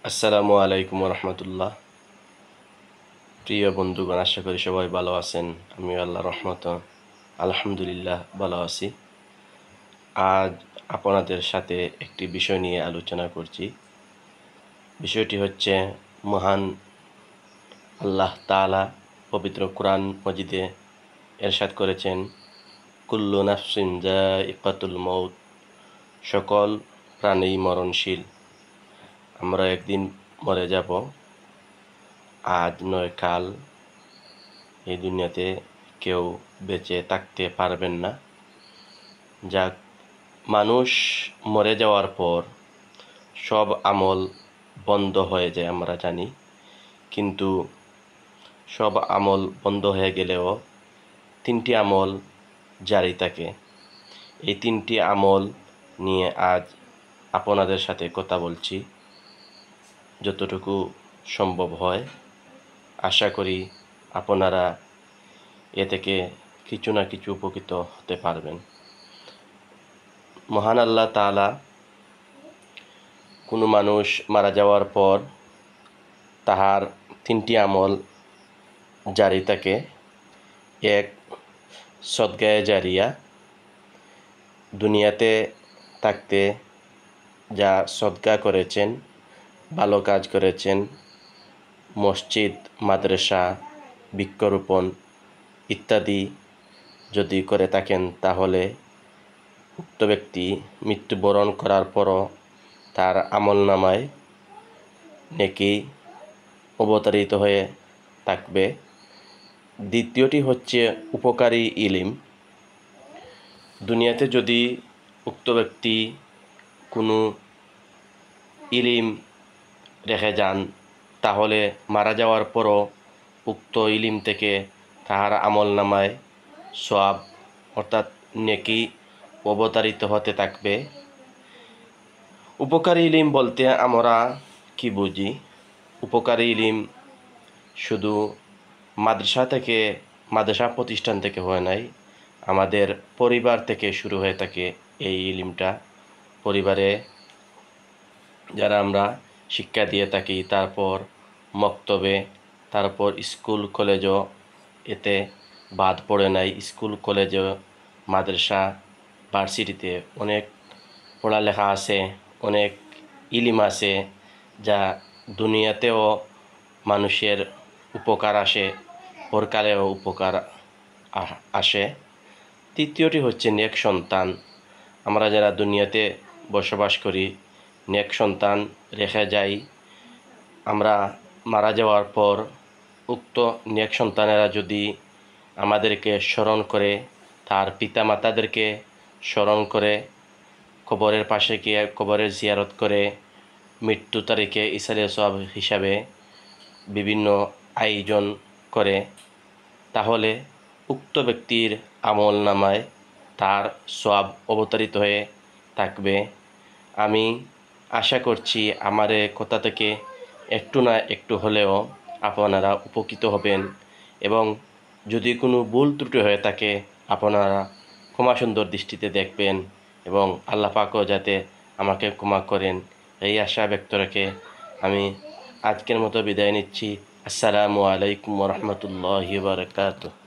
আসসালামু আলাইকুম রহমতুল্লাহ। প্রিয় বন্ধুগণ, আশা করি সবাই ভালো আছেন। আমি আল্লাহ রহমত আলহামদুলিল্লাহ ভালো আছি। আজ আপনাদের সাথে একটি বিষয় নিয়ে আলোচনা করছি। বিষয়টি হচ্ছে, মহান আল্লাহ তাআলা পবিত্র কোরআন মজিদে এরশাদ করেছেন, কুল্লু নাফসিন যায়িকাতুল মউত, সকল প্রাণী মরণশীল। আমরা একদিন মরে যাব, আজ নয় কাল। এই দুনিয়াতে কেউ বেঁচে থাকতে পারবেন না। যাক, মানুষ মরে যাওয়ার পর সব আমল বন্ধ হয়ে যায়, আমরা জানি। কিন্তু সব আমল বন্ধ হয়ে গেলেও তিনটি আমল জারি থাকে। এই তিনটি আমল নিয়ে আজ আপনাদের সাথে কথা বলছি। যতটুকু সম্ভব হয় আশা করি আপনারা এ থেকে কিছু না কিছু উপকৃত হতে পারবেন। মহান আল্লাহ তাআলা কোনো মানুষ মারা যাওয়ার পর তাহার তিনটি আমল জারি থাকে। এক, সদকায়ে জারিয়া, দুনিয়াতে থাকতে যা সদকা করেছেন, ভালো কাজ করেছেন, মসজিদ, মাদ্রাসা, বৃক্ষরোপণ ইত্যাদি যদি করে থাকেন, তাহলে উক্ত ব্যক্তি মৃত্যুবরণ করার পরও তার আমলনামায় নেকি অবতারিত হয়ে থাকবে। দ্বিতীয়টি হচ্ছে উপকারী ইলিম। দুনিয়াতে যদি উক্ত ব্যক্তি কোনো ইলিম রেখে যান, তাহলে মারা যাওয়ার পরও উক্ত ইলিম থেকে তাহার আমলনামায় সওয়াব অর্থাৎ নেকি অবতারিত হতে থাকবে। উপকারী ইলিম বলতে আমরা কি বুঝি? উপকারী ইলিম শুধু মাদ্রাসা প্রতিষ্ঠান থেকে হয় নাই, আমাদের পরিবার থেকে শুরু হয়ে থাকে এই ইলিমটা। পরিবারে যারা আমরা শিক্ষা দিয়ে থাকি, তারপর মক্তবে, তারপর স্কুল কলেজও এতে বাদ পড়ে নাই। স্কুল কলেজে, মাদ্রাসা, ভার্সিটিতে অনেক পড়ালেখা আছে, অনেক ইলিম আছে, যা দুনিয়াতেও মানুষের উপকার আসে, পরকালেও উপকার আসে। তৃতীয়টি হচ্ছে নেক সন্তান। আমরা যারা দুনিয়াতে বসবাস করি, নেক সন্তান রেখে যাই। আমরা মারা যাওয়ার পর উক্ত নেক সন্তানেরা যদি আমাদেরকে স্মরণ করে, তার পিতামাতাদেরকে স্মরণ করে, কবরের পাশে গিয়ে কবরের জিয়ারত করে, মৃত্যু তারিখে ইসালে সওয়াব হিসাবে বিভিন্ন আয়োজন করে, তাহলে উক্ত ব্যক্তির আমল নামায় তার সওয়াব অবতারিত হয়ে থাকবে। আমি আশা করছি আমার কথা থেকে একটু না একটু হলেও আপনারা উপকৃত হবেন, এবং যদি কোনো ভুল ত্রুটি হয়ে থাকে আপনারা ক্ষমা সুন্দর দৃষ্টিতে দেখবেন, এবং আল্লাহ পাকও যাতে আমাকে ক্ষমা করেন, এই আশা ব্যক্ত রেখে আমি আজকের মতো বিদায় নিচ্ছি। আসসালামু আলাইকুম ওয়া রাহমাতুল্লাহি ওয়া বারাকাতুহু।